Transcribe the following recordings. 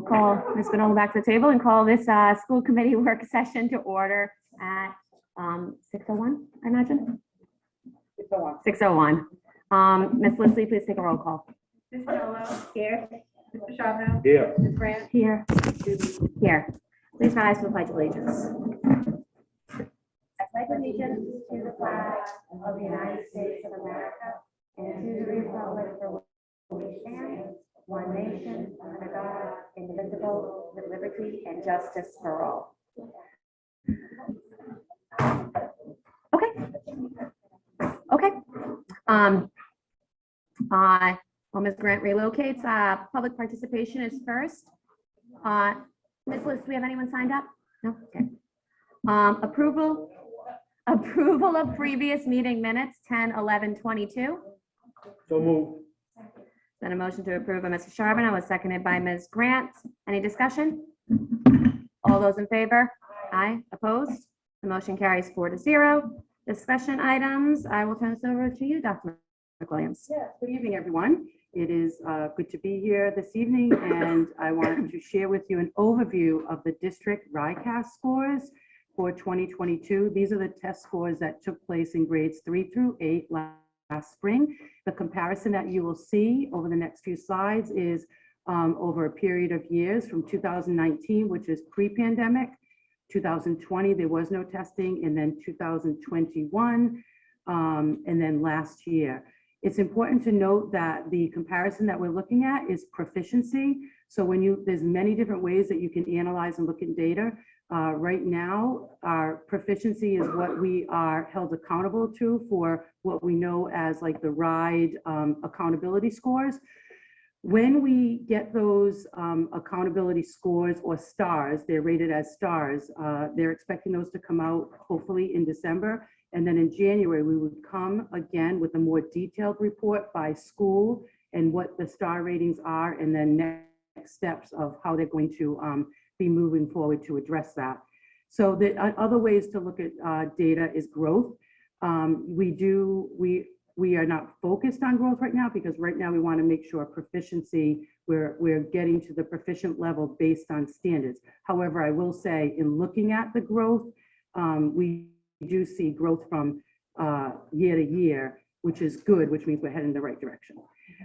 Call Ms. Spinola back to the table and call this school committee work session to order at 6:01, I imagine. 6:01. 6:01. Ms. Leslie, please take a roll call. Ms. Spinola. Here. Mr. Charbonneau. Here. Ms. Grant. Here. Here. Please rise for the pledge of allegiance. I pledge allegiance to the flag of the United States of America and to the republic for which it stands, one nation, under God, indivisible, with liberty and justice for all. Okay. Well, Ms. Grant relocates. Public participation is first. Ms. Liz, do we have anyone signed up? No? Okay. Approval of previous meeting minutes, 10/11/22. So move. Then a motion to approve by Mr. Charbonneau was seconded by Ms. Grant. Any discussion? All those in favor? Aye. Opposed? The motion carries 4-0. Discussion items. I will turn this over to you, Dr. McWilliams. Yes, good evening, everyone. It is good to be here this evening, and I wanted to share with you an overview of the district RICAS scores for 2022. These are the test scores that took place in grades 3 through 8 last spring. The comparison that you will see over the next few slides is over a period of years from 2019, which is pre-pandemic, 2020, there was no testing, and then 2021, and then last year. It's important to note that the comparison that we're looking at is proficiency. So there's many different ways that you can analyze and look at data. Right now, our proficiency is what we are held accountable to for what we know as like the RIDE accountability scores. When we get those accountability scores or stars, they're rated as stars, they're expecting those to come out hopefully in December. And then in January, we would come again with a more detailed report by school and what the star ratings are, and then next steps of how they're going to be moving forward to address that. So the other ways to look at data is growth. We are not focused on growth right now because right now we want to make sure proficiency, we're getting to the proficient level based on standards. However, I will say in looking at the growth, we do see growth from year to year, which is good, which means we're heading in the right direction.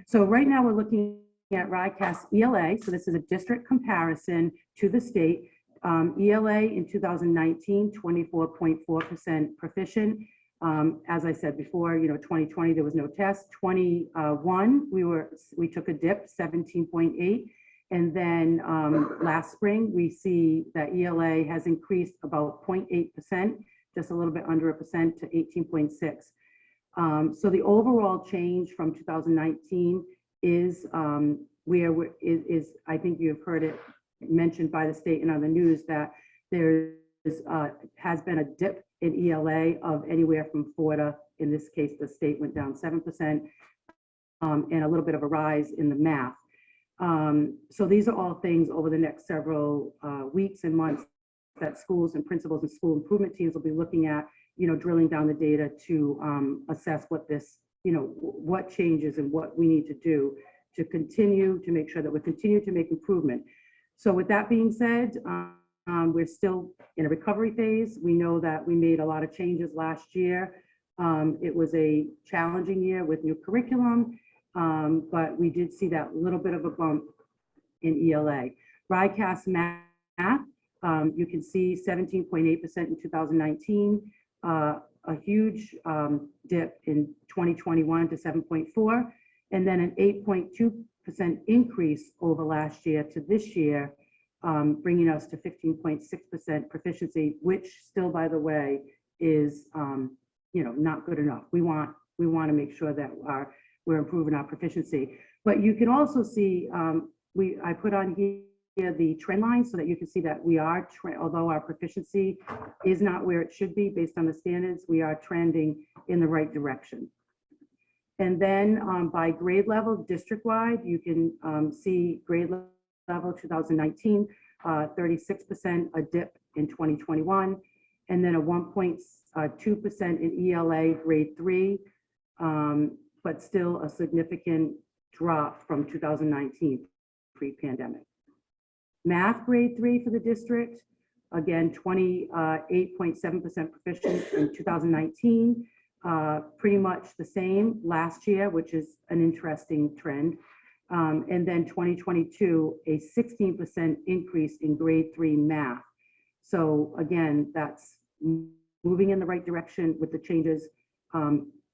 So right now we're looking at RICAS ELA. So this is a district comparison to the state. ELA in 2019, 24.4% proficient. As I said before, 2020, there was no test. 21, we took a dip, 17.8. And then last spring, we see that ELA has increased about 0.8%, just a little bit under 1% to 18.6. So the overall change from 2019 is I think you've heard it mentioned by the state and on the news that there has been a dip in ELA of anywhere from 4 to, in this case, the state went down 7%, and a little bit of a rise in the math. So these are all things over the next several weeks and months that schools and principals and school improvement teams will be looking at, drilling down the data to assess what this, what changes and what we need to do to continue to make sure that we continue to make improvement. So with that being said, we're still in a recovery phase. We know that we made a lot of changes last year. It was a challenging year with new curriculum, but we did see that little bit of a bump in ELA. RICAS math, you can see 17.8% in 2019, a huge dip in 2021 to 7.4, and then an 8.2% increase over last year to this year, bringing us to 15.6% proficiency, which still, by the way, is not good enough. We want to make sure that we're improving our proficiency. But you can also see, I put on here the trend line so that you can see that we are, although our proficiency is not where it should be based on the standards, we are trending in the right direction. And then by grade level, district-wide, you can see grade level 2019, 36%, a dip in 2021, and then a 1.2% in ELA grade 3, but still a significant drop from 2019 pre-pandemic. Math grade 3 for the district, again, 28.7% proficient in 2019, pretty much the same last year, which is an interesting trend. And then 2022, a 16% increase in grade 3 math. So again, that's moving in the right direction with the changes.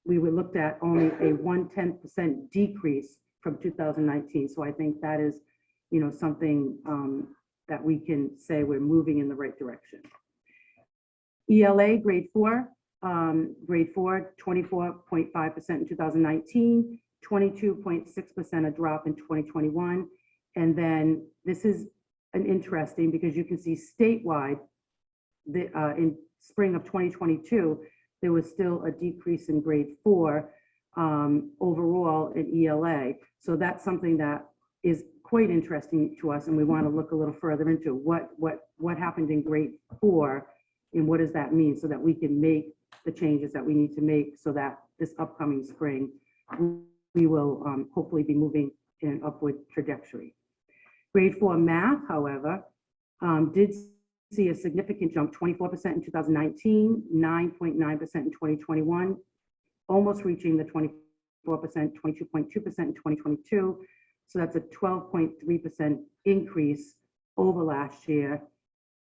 We were looked at only a 1/10% decrease from 2019. So I think that is, something that we can say we're moving in the right direction. ELA grade 4, 24.5% in 2019, 22.6% a drop in 2021. And then this is an interesting because you can see statewide in spring of 2022, there was still a decrease in grade 4 overall in ELA. So that's something that is quite interesting to us, and we want to look a little further into what happened in grade 4 and what does that mean, so that we can make the changes that we need to make so that this upcoming spring we will hopefully be moving in an upward trajectory. Grade 4 math, however, did see a significant jump, 24% in 2019, 9.9% in 2021, almost reaching the 24%, 22.2% in 2022. So that's a 12.3% increase over last year.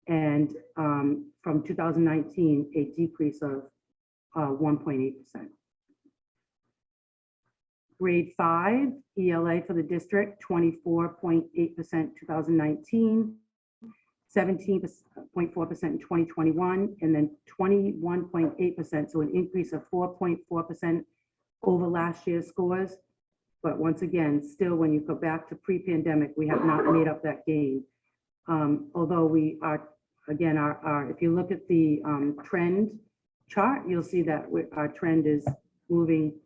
And from 2019, a decrease of 1.8%. Grade 5, ELA for the district, 24.8% 2019, 17.4% in 2021, and then 21.8%, so an increase of 4.4% over last year's scores. But once again, still, when you go back to pre-pandemic, we have not made up that gain. Although we are, again, if you look at the trend chart, you'll see that our trend is moving,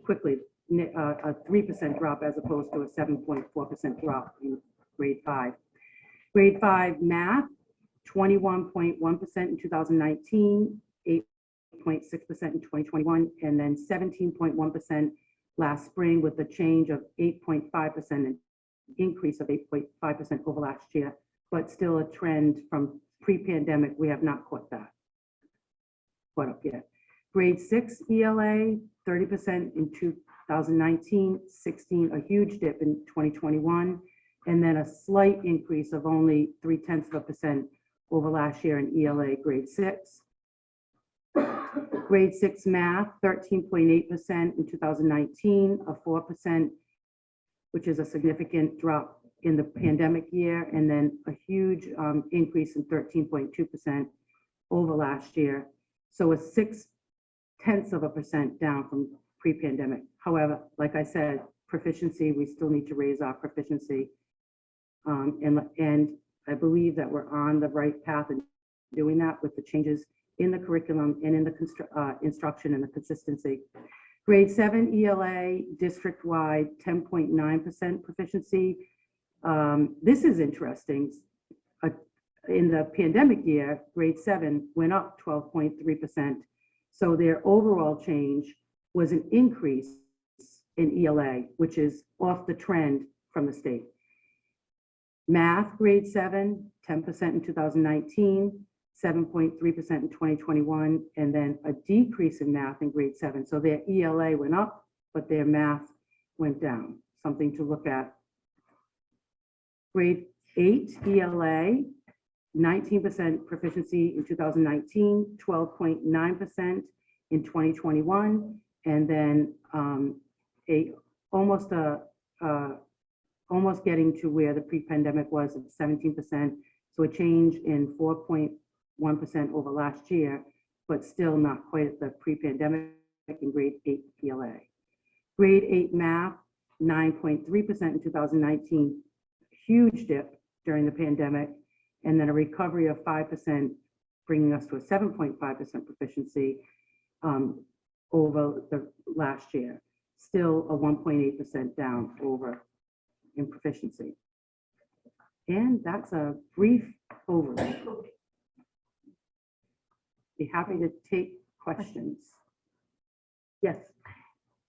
quickly, a 3% drop as opposed to a 7.4% drop in grade 5. Grade 5 math, 21.1% in 2019, 8.6% in 2021, and then 17.1% last spring, with a change of 8.5%, an increase of 8.5% over last year, but still a trend from pre-pandemic. We have not caught up yet. Grade 6 ELA, 30% in 2019, 16, a huge dip in 2021, and then a slight increase of only 0.3% over last year in ELA grade 6. Grade 6 math, 13.8% in 2019, a 4%, which is a significant drop in the pandemic year, and then a huge increase in 13.2% over last year. So a 0.6% down from pre-pandemic. However, like I said, proficiency, we still need to raise our proficiency. And I believe that we're on the right path in doing that with the changes in the curriculum and in the instruction and the consistency. Grade 7 ELA, district-wide, 10.9% proficiency. This is interesting. In the pandemic year, grade 7 went up 12.3%. So their overall change was an increase in ELA, which is off the trend from the state. Math grade 7, 10% in 2019, 7.3% in 2021, and then a decrease in math in grade 7. So their ELA went up, but their math went down. Something to look at. Grade 8 ELA, 19% proficiency in 2019, 12.9% in 2021, and then almost getting to where the pre-pandemic was at 17%. So a change in 4.1% over last year, but still not quite at the pre-pandemic in grade 8 ELA. Grade 8 math, 9.3% in 2019, huge dip during the pandemic, and then a recovery of 5%, bringing us to a 7.5% proficiency over the last year. Still a 1.8% down over in proficiency. And that's a brief overview. Be happy to take questions. Yes.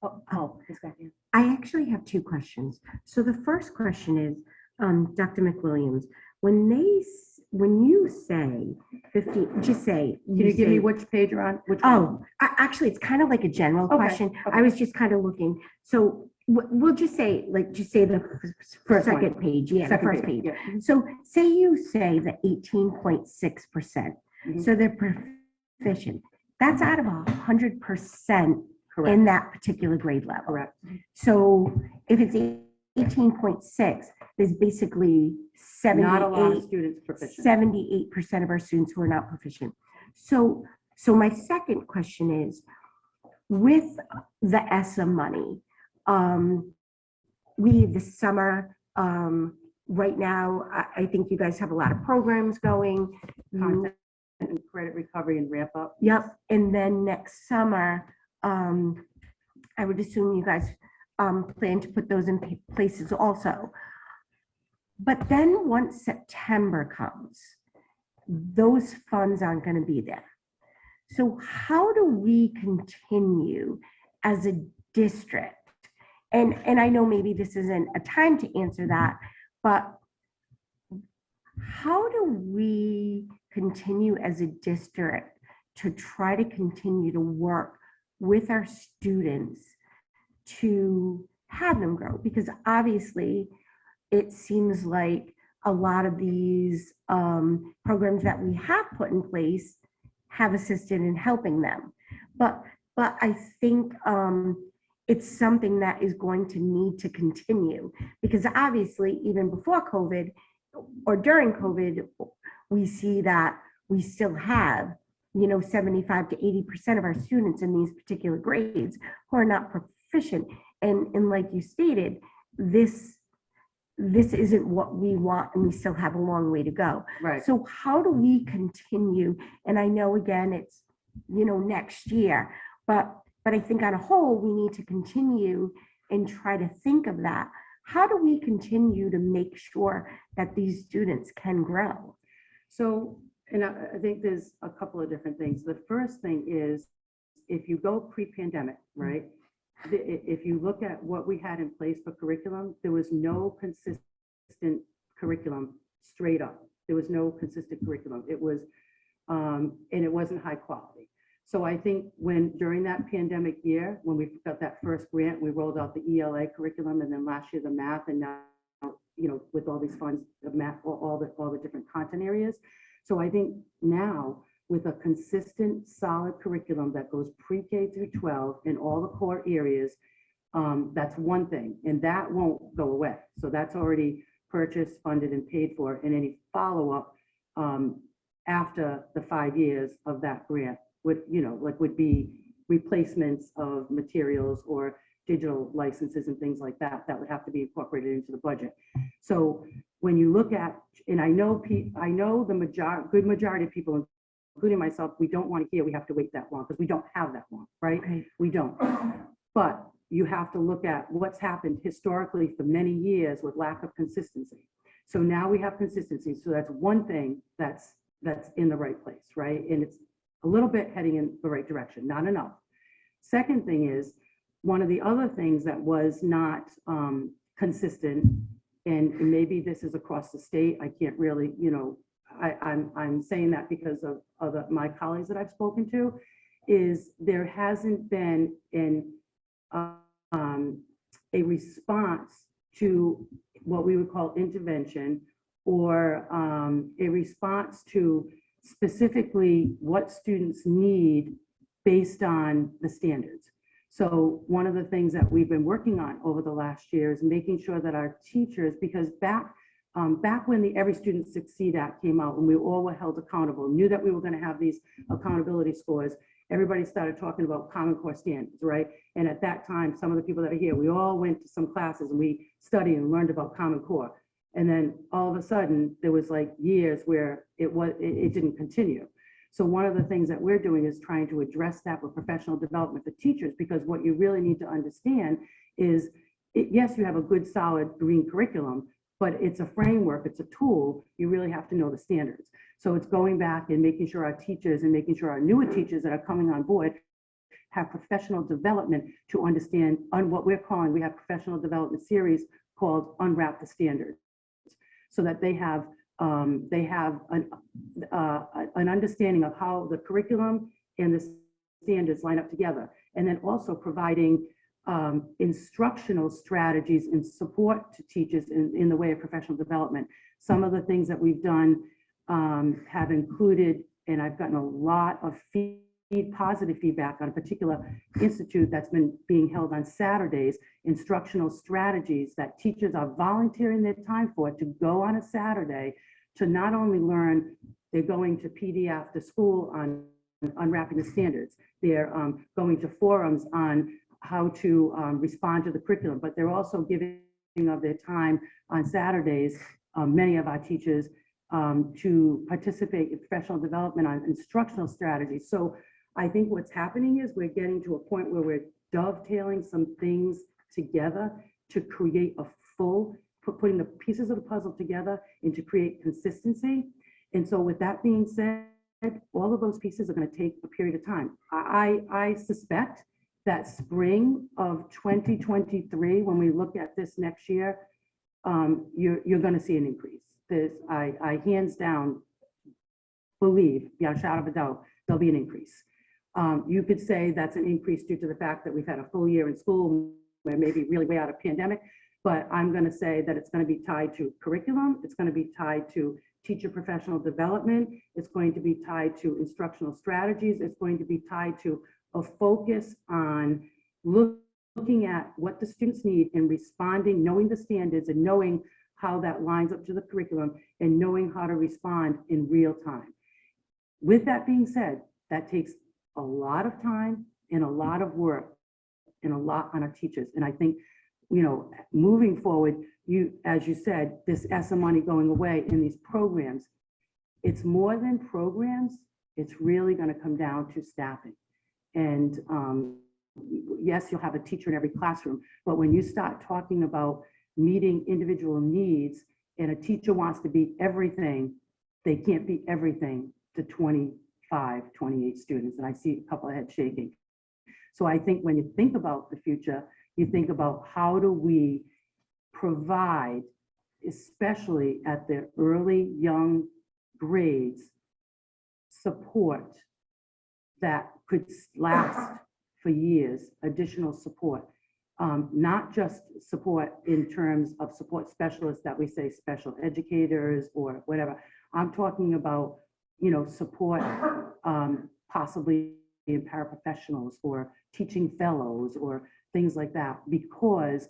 Ms. Gaffney. I actually have two questions. So the first question is, Dr. McWilliams, when you say 50, just say. Can you give me say- which page you're on? Which one? Oh, actually, it's kind of like a general Okay, question. okay. I was just kind of looking. So we'll just say, just say the First one. second page. Yeah, the Second first page. Yeah. So say you say the 18.6%. Mhm. So they're proficient. That's out of 100% Correct, in that particular grade level. correct. So if it's 18.6, there's basically Not a lot of 78, students proficient. 78% of our students who are not proficient. So my second question is, with the ESSA money, this summer, right now, I think you guys have a lot of programs going. Content and credit recovery and ramp up. Yep, and then next summer, I would assume you guys plan to put those in places also. But then once September comes, those funds aren't going to be there. So how do we continue as a district? And I know maybe this isn't a time to answer that, but how do we continue as a district to try to continue to work with our students to have them grow? Because obviously it seems like a lot of these programs that we have put in place have assisted in helping them. But I think it's something that is going to need to continue, because obviously even before COVID or during COVID, we see that we still have, 75 to 80% of our students in these particular grades who are not proficient. And like you stated, this isn't what we want, and we still have a long way to go. Right. So how do we continue? And I know, again, it's, next year, but I think on a whole, we need to continue and try to think of that. How do we continue to make sure that these students can grow? So, and I think there's a couple of different things. The first thing is, if you go pre-pandemic, right? If you look at what we had in place for curriculum, there was no consistent curriculum straight up. There was no consistent curriculum. It was, and it wasn't high quality. So I think during that pandemic year, when we got that first grant, we rolled out the ELA curriculum, and then last year the math, and now, with all these funds, the math, all the different content areas. So I think now, with a consistent, solid curriculum that goes pre-K through 12 in all the core areas, that's one thing, and that won't go away. So that's already purchased, funded, and paid for, and any follow-up after the 5 years of that grant would be replacements of materials or digital licenses and things like that would have to be incorporated into the budget. So when you look at, and I know the good majority of people, including myself, we don't want to hear we have to wait that long, because we don't have that long, right? Okay. We don't. But you have to look at what's happened historically for many years with lack of consistency. So now we have consistency. So that's one thing that's in the right place, right? And it's a little bit heading in the right direction, not enough. Second thing is, one of the other things that was not consistent, and maybe this is across the state, I can't really, I'm saying that because of my colleagues that I've spoken to, is there hasn't been a response to what we would call intervention, or a response to specifically what students need based on the standards. So one of the things that we've been working on over the last year is making sure that our teachers, because back when the Every Student Succeed Act came out, and we all were held accountable, knew that we were going to have these accountability scores, everybody started talking about Common Core standards, right? And at that time, some of the people that are here, we all went to some classes and we studied and learned about Common Core. And then all of a sudden, there was like years where it didn't continue. So one of the things that we're doing is trying to address that with professional development for teachers, because what you really need to understand is, yes, you have a good, solid green curriculum, but it's a framework, it's a tool. You really have to know the standards. So it's going back and making sure our teachers and making sure our newer teachers that are coming on board have professional development to understand on what we're calling, we have professional development series called Unwrap the Standards, so that they have an understanding of how the curriculum and the standards line up together. And then also providing instructional strategies and support to teachers in the way of professional development. Some of the things that we've done have included, and I've gotten a lot of positive feedback on a particular institute that's been being held on Saturdays, instructional strategies that teachers are volunteering their time for, to go on a Saturday to not only learn, they're going to PD after school on unwrapping the standards, they're going to forums on how to respond to the curriculum, but they're also giving of their time on Saturdays, many of our teachers, to participate in professional development on instructional strategies. So I think what's happening is we're getting to a point where we're dovetailing some things together to create a full, putting the pieces of the puzzle together and to create consistency. And so with that being said, all of those pieces are going to take a period of time. I suspect that spring of 2023, when we look at this next year, you're going to see an increase. I hands down believe, beyond a shadow of a doubt, there'll be an increase. You could say that's an increase due to the fact that we've had a full year in school, where maybe really way out of pandemic, but I'm going to say that it's going to be tied to curriculum, it's going to be tied to teacher professional development, it's going to be tied to instructional strategies, it's going to be tied to a focus on looking at what the students need and responding, knowing the standards and knowing how that lines up to the curriculum and knowing how to respond in real time. With that being said, that takes a lot of time and a lot of work and a lot on our teachers. And I think, you know, moving forward, as you said, this ESSA money going away in these programs, it's more than programs, it's really going to come down to staffing. And yes, you'll have a teacher in every classroom, but when you start talking about meeting individual needs and a teacher wants to be everything, they can't be everything to 25, 28 students. And I see a couple of heads shaking. So I think when you think about the future, you think about how do we provide, especially at the early young grades, support that could last for years, additional support. Not just support in terms of support specialists that we say special educators or whatever. I'm talking about, you know, support possibly in paraprofessionals or teaching fellows or things like that, because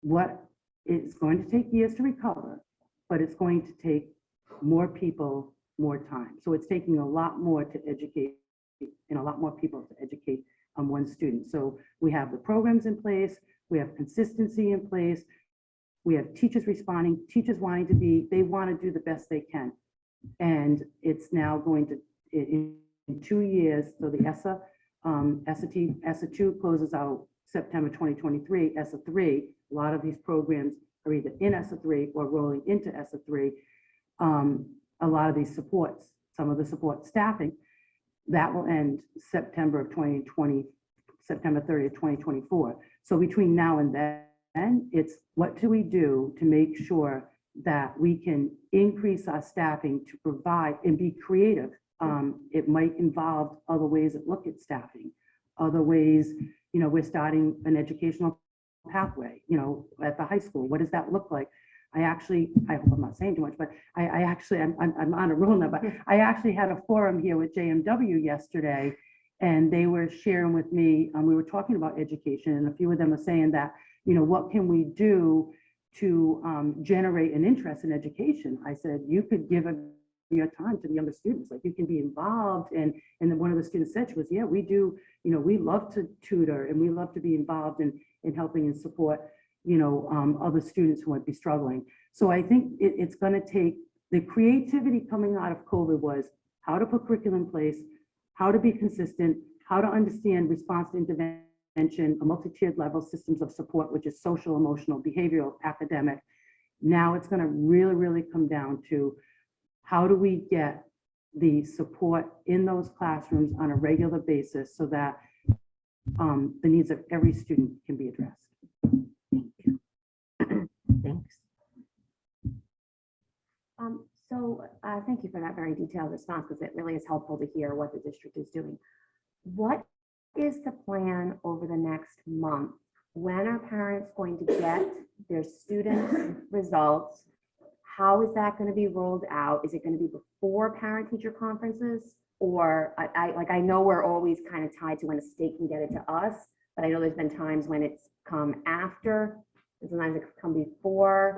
what it's going to take years to recover, but it's going to take more people, more time. So it's taking a lot more to educate and a lot more people to educate one student. So we have the programs in place, we have consistency in place, we have teachers responding, teachers wanting to be, they want to do the best they can. And it's now going to, in 2 years, so the ESSA 2 closes out September 2023, ESSA 3, a lot of these programs are either in ESSA 3 or rolling into ESSA 3. A lot of these supports, some of the support staffing, that will end September of 2020, September 30th, 2024. So between now and then, it's what do we do to make sure that we can increase our staffing to provide and be creative. It might involve other ways of look at staffing, other ways, you know, we're starting an educational pathway, you know, at the high school. What does that look like? I hope I'm not saying too much, but I'm on a roll now, but I actually had a forum here with JMW yesterday, and they were sharing with me, we were talking about education, and a few of them were saying that, you know, what can we do to generate an interest in education? I said, you could give your time to the younger students, like you can be involved. And then one of the students said, she was, yeah, we do, you know, we love to tutor and we love to be involved in helping and support, you know, other students who might be struggling. So I think it's going to take the creativity coming out of COVID was how to put curriculum in place, how to be consistent, how to understand response to intervention, a multi-tiered level systems of support, which is social, emotional, behavioral, academic. Now it's going to really, really come down to how do we get the support in those classrooms on a regular basis so that the needs of every student can be addressed. Thanks. Thank you for that very detailed response, because it really is helpful to hear what the district is doing. What is the plan over the next month? When are parents going to get their student results? How is that going to be rolled out? Is it going to be before parent-teacher conferences? Or I know we're always kind of tied to when a state can get it to us, but I know there's been times when it's come after, and sometimes it come before.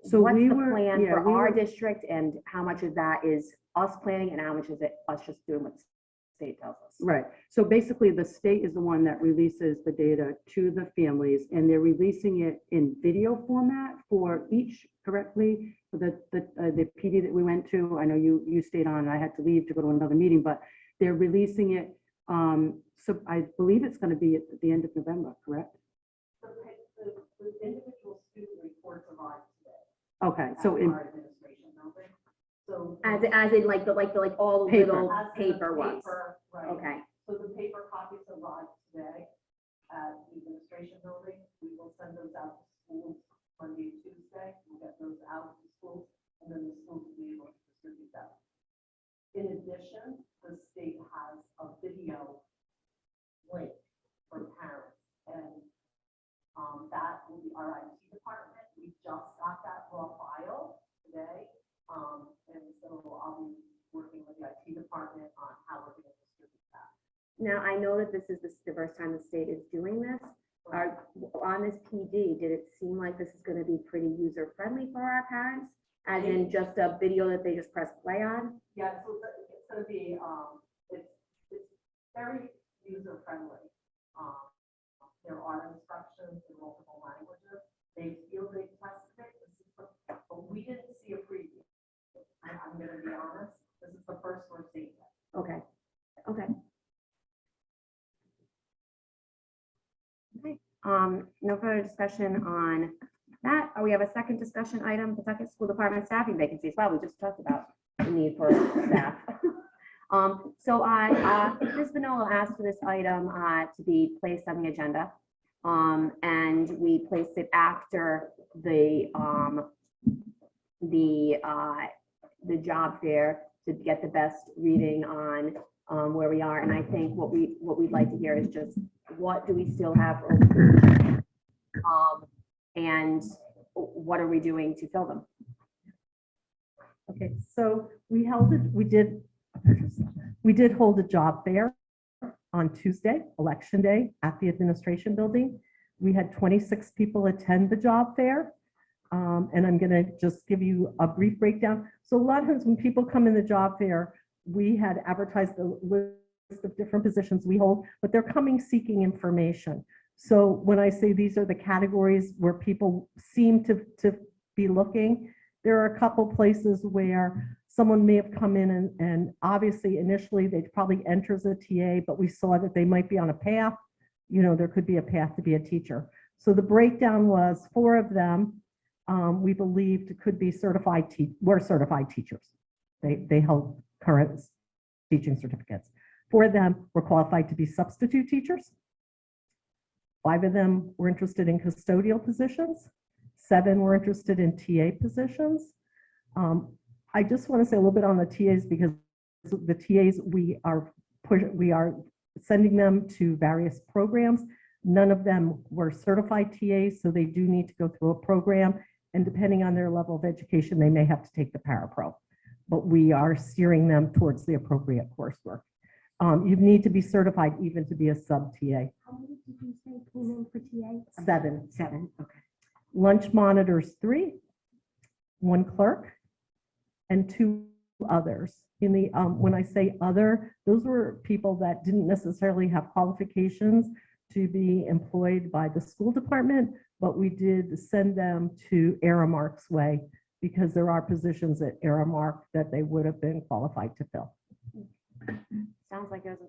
So What's we the were, plan yeah, for we our were, district, and how much of that is us planning and how much is it us just doing what the state tells us? right. So basically, the state is the one that releases the data to the families, and they're releasing it in video format for each, correctly? The PD that we went to, I know you stayed on, I had to leave to go to another meeting, but they're releasing it. So I believe it's going to be at the end of November, correct? The individual student reports arrived today. Okay, At so in, our administration building. So. As in like all the Paper. little As the paper ones? Right. Okay, So the paper copies arrived today at the administration building. We will send those out to schools Monday, Tuesday. We'll get those out to schools, and then the schools will be able to distribute them. In addition, the state has a video link for parents, and that will be our IT department. We just got that raw file today. And so I'll be working with the IT department on how we're going to distribute that. now I know that this is the first time the state is doing this. On this PD, did it seem like this is going to be pretty user-friendly for our parents? As in just a video that they just press play on? Yeah, so it's going to be, it's very user-friendly. There are instructions in multiple languages. They feel they tested it, but we didn't see a preview. I'm going to be honest, this is the first we're seeing it. Okay, okay. Okay, no further discussion on that. We have a second discussion item, Pawtucket School Department staffing vacancies. Well, we just talked about the need for staff. So Ms. Vanilla asked for this item to be placed on the agenda. And we placed it after the job fair to get the best reading on where we are. And I think what we'd like to hear is just what do we still have open, and what are we doing to fill them? Okay, so we did hold a job fair on Tuesday, Election Day, at the administration building. We had 26 people attend the job fair. And I'm going to just give you a brief breakdown. So a lot of times when people come in the job fair, we had advertised the list of different positions we hold, but they're coming seeking information. So when I say these are the categories where people seem to be looking, there are a couple places where someone may have come in and obviously initially they probably enter as a TA, but we saw that they might be on a path. You know, there could be a path to be a teacher. So the breakdown was 4 of them we believed could be were certified teachers. They held current teaching certificates. 4 of them were qualified to be substitute teachers. 5 of them were interested in custodial positions. 7 were interested in TA positions. I just want to say a little bit on the TAs, because the TAs we are sending them to various programs. None of them were certified TAs, so they do need to go through a program. And depending on their level of education, they may have to take the parapro. But we are steering them towards the appropriate coursework. You need to be certified even to be a sub TA. How many did you say came in for TA? 7. 7, okay. Lunch monitors 3, 1 clerk, and 2 others. In the when I say other, those were people that didn't necessarily have qualifications to be employed by the school department, but we did send them to Aramark's way because there are positions at Aramark that they would have been qualified to fill. Sounds like it was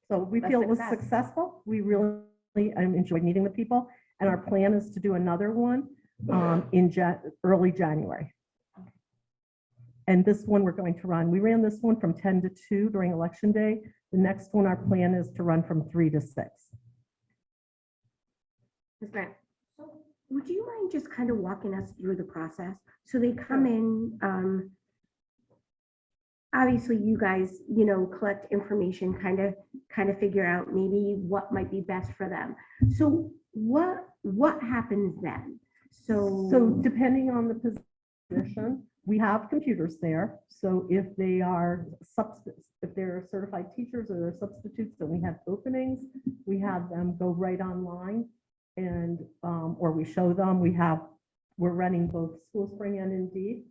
So we That's feel it was success. successful. We really enjoyed meeting the people, and our plan is to do another one in early January. And this one we're going to run. We ran this one from 10 to 2 during Election Day. The next one, our plan is to run from 3 to 6. Ms. Grant, so would you mind just kind of walking us through the process? So they come in, obviously you guys, collect information, kind of figure out maybe what might be best for them. So what happens then? So depending on the position, we have computers there. So if they are if they're certified teachers or they're substitutes, then we have openings, we have them go right online and, or we show them, we're running both SchoolSpring and Indeed.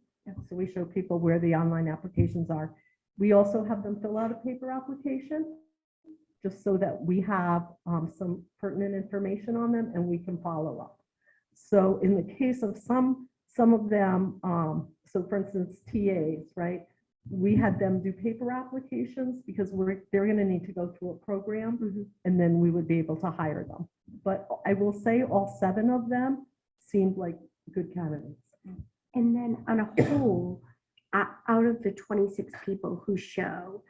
So we show people where the online applications are. We also have them fill out a paper application, just so that we have some pertinent information on them and we can follow up. So in the case of some of them, so for instance, TAs, right? We had them do paper applications because they're going to need to go through a program and then we would be able to hire them. But I will say all 7 of them seemed like good candidates. And then on a whole, out of the 26 people who show,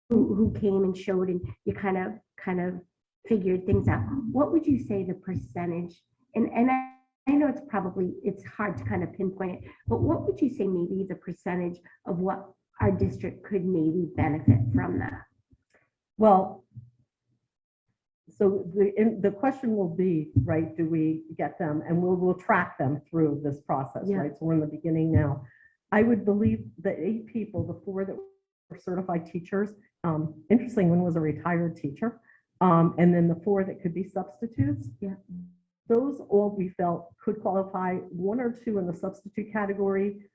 who came and showed and you kind of figured things out, what would you say the percentage, and I know it's hard to kind of pinpoint it, but what would you say maybe the percentage of what our district could maybe benefit from that? Well, so the question will be, right, do we get them? And we'll track them through this process, Yeah. right? So we're in the beginning now. I would believe the 8 people, the 4 that were certified teachers, interesting, one was a retired teacher, and then the 4 that could be substitutes. Yeah. Those all we felt could qualify. 1 or 2 in the substitute category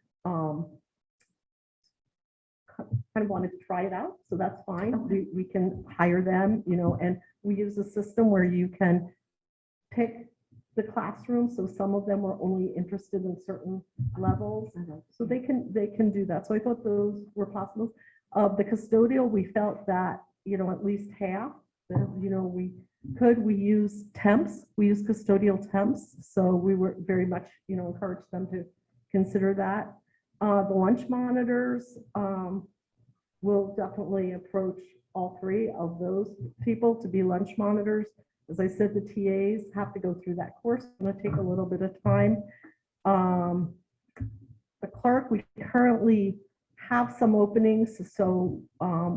kind of wanted to try it out, so that's fine. Okay. We can hire them, and we use a system where you can pick the classroom. So some of them were only interested in certain levels, so they can do that. So I thought those were possible. The custodial, we felt that, at least half, that, we use temps, we use custodial temps. So we were very much, encouraged them to consider that. The lunch monitors, will definitely approach all 3 of those people to be lunch monitors. As I said, the TAs have to go through that course. It's going to take a little bit of time. The clerk, we currently have some openings, so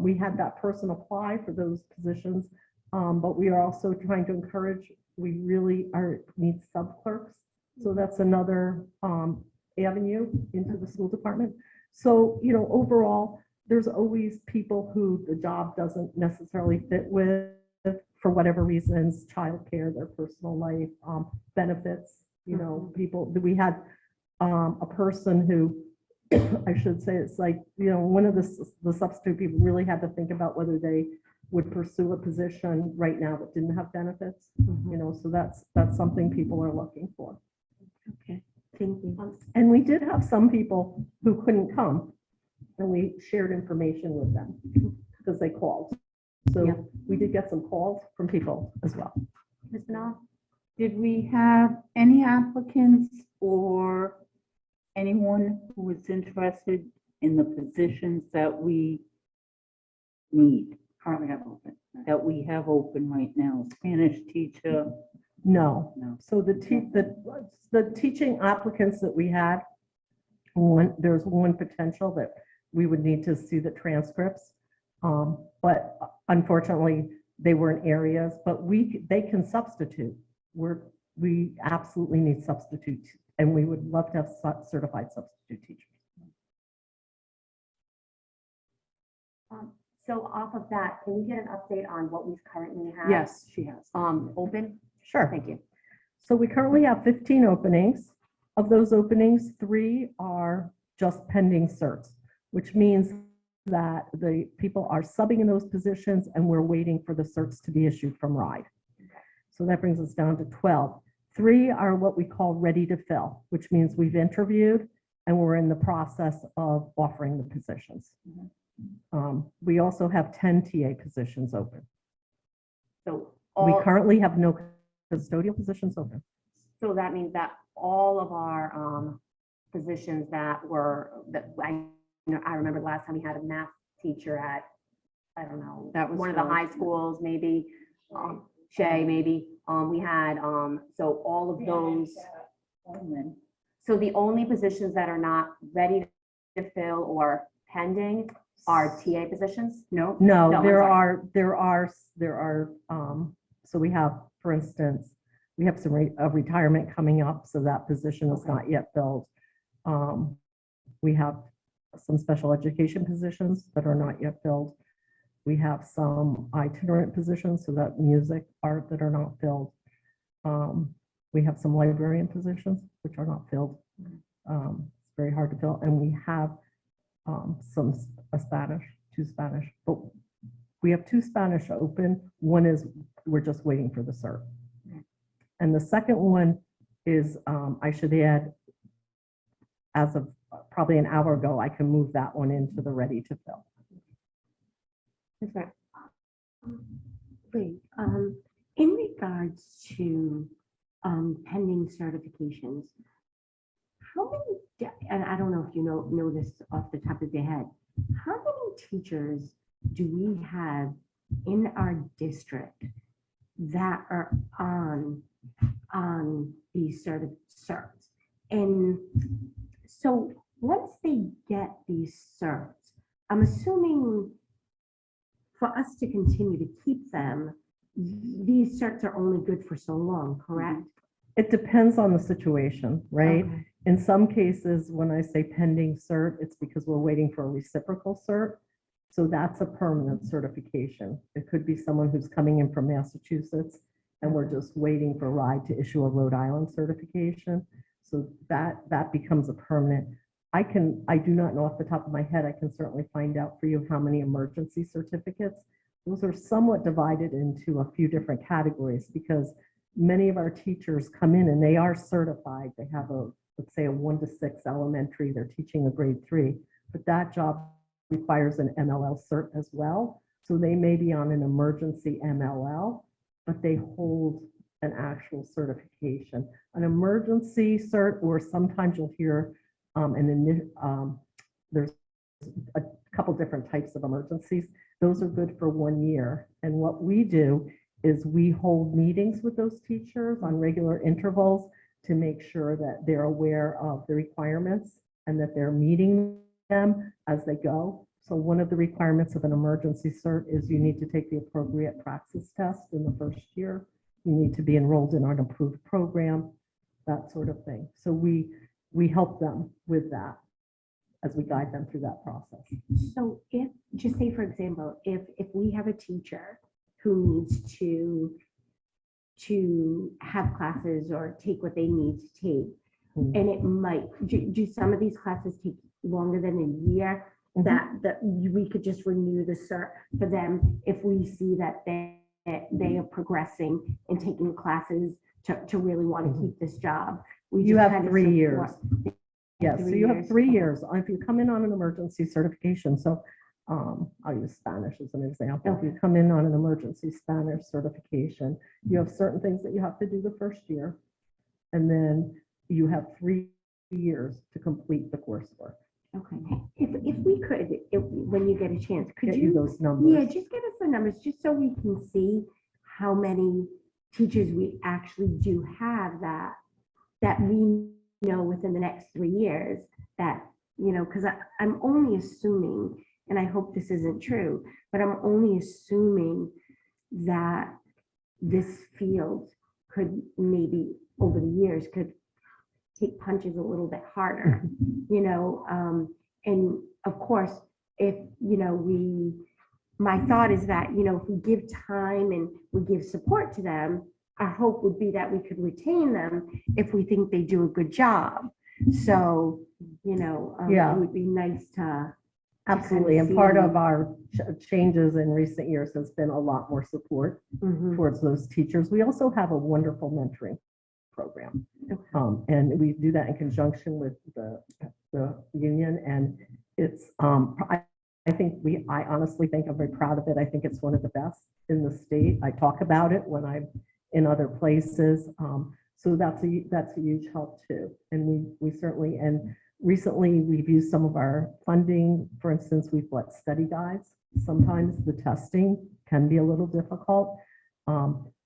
we had that person apply for those positions, but we are also trying to encourage, we really need sub clerks. So that's another avenue into the school department. So, overall, there's always people who the job doesn't necessarily fit with for whatever reasons, childcare, their personal life, benefits, people. We had a person who, I should say, it's like, one of the substitute people really had to think about whether they would pursue a position right now that didn't have benefits, so that's something people are looking for. Okay, thank you. And we did have some people who couldn't come, and we shared information with them because they called. So Yeah. we did get some calls from people as well. Ms. Manal? Did we have any applicants or anyone who was interested in the positions that we need, Currently have open. that we have open right now? Spanish teacher? No. No. So the teaching applicants that we had, there's one potential that we would need to see the transcripts. But unfortunately, they were in areas, but they can substitute. We absolutely need substitutes, and we would love to have certified substitute teachers. So off of that, can we get an update on what we currently have? Yes, she has. Open? Sure. Thank you. So we currently have 15 openings. Of those openings, 3 are just pending certs, which means that the people are subbing in those positions and we're waiting for the certs to be issued from RIDE. So that brings us down to 12. 3 are what we call ready to fill, which means we've interviewed and we're in the process of offering the positions. We also have 10 TA positions open. So We all, currently have no custodial positions open. so that means that all of our positions that I remember the last time we had a math teacher at I don't know, That was one of the filled. high schools, maybe, Shay, maybe, we had, so all of those. So the only positions that are not ready to fill or pending are TA positions? No, No, No, I'm there sorry. are, so we have, for instance, we have some a retirement coming up, so that position is not yet filled. We have some special education positions that are not yet filled. We have some itinerant positions, so that music, art that are not filled. We have some librarian positions which are not filled. It's very hard to fill, and we have a Spanish, 2 Spanish, but we have 2 Spanish open. One is, we're just waiting for the cert. And the second one is, I should add, as of probably an hour ago, I can move that one into the ready to fill. That's right. Wait, in regards to pending certifications, how many, and I don't know if you know this off the top of your head, how many teachers do we have in our district that are on these certs? And so once they get these certs, I'm assuming for us to continue to keep them, these certs are only good for so long, correct? It depends on the situation, right? Okay. In some cases, when I say pending cert, it's because we're waiting for a reciprocal cert. So that's a permanent certification. It could be someone who's coming in from Massachusetts and we're just waiting for RIDE to issue a Rhode Island certification. So that becomes a permanent. I do not know off the top of my head, I can certainly find out for you how many emergency certificates. Those are somewhat divided into a few different categories because many of our teachers come in and they are certified. They have let's say a 1 to 6 elementary, they're teaching a grade 3, but that job requires an MLL cert as well. So they may be on an emergency MLL, but they hold an actual certification. An emergency cert, or sometimes you'll hear, there's a couple different types of emergencies. Those are good for 1 year. And what we do is we hold meetings with those teachers on regular intervals to make sure that they're aware of the requirements and that they're meeting them as they go. So one of the requirements of an emergency cert is you need to take the appropriate praxis test in the first year. You need to be enrolled in an approved program, that sort of thing. So we help them with that as we guide them through that process. So if, just say for example, if we have a teacher who needs to have classes or take what they need to take, and it might, do some of these classes take longer than a year, that we could just renew the cert for them if we see that they are progressing and taking classes to really want to keep this job? You have 3 years. support. Yes, so 3 you have years. 3 years. If you come in on an emergency certification, so I'll use Spanish as an example. If you come in on an emergency Spanish certification, you have certain things that you have to do the first year. And then you have 3 years to complete the coursework. Okay, if we could, when you get a chance, could Get you you, those numbers. yeah, just give us the numbers, just so we can see how many teachers we actually do have that we know within the next 3 years that, because I'm only assuming, and I hope this isn't true, but I'm only assuming that this field could maybe over the years could take punches a little bit harder, and of course, if, my thought is that, if we give time and we give support to them, our hope would be that we could retain them if we think they do a good job. So, Yeah. it would be nice to. Absolutely. And part of our changes in recent years has been a lot more support Mhm. towards those teachers. We also have a wonderful mentoring program. And we do that in conjunction with the union. And it's, I think I honestly think I'm very proud of it. I think it's one of the best in the state. I talk about it when I'm in other places. So that's a huge help too. And we certainly, and recently we've used some of our funding. For instance, we've bought study guides sometimes the testing can be a little difficult.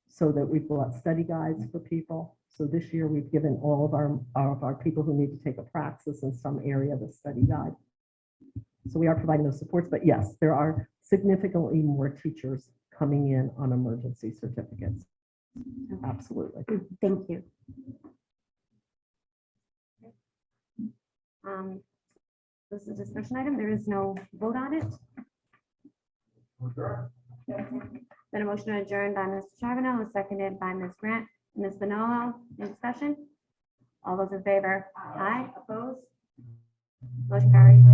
So that we've brought study guides for people. So this year we've given all of our people who need to take a praxis in some area the study guide. So we are providing those supports, but yes, there are significantly more teachers coming in on emergency certificates. Absolutely. Thank you. This is a discussion item. There is no vote on it. Then a motion to adjourn by Mr. Charbonneau, and seconded by Ms. Grant. Ms. Manolo, any discussion? All those in favor? Aye. Opposed? Motion carried.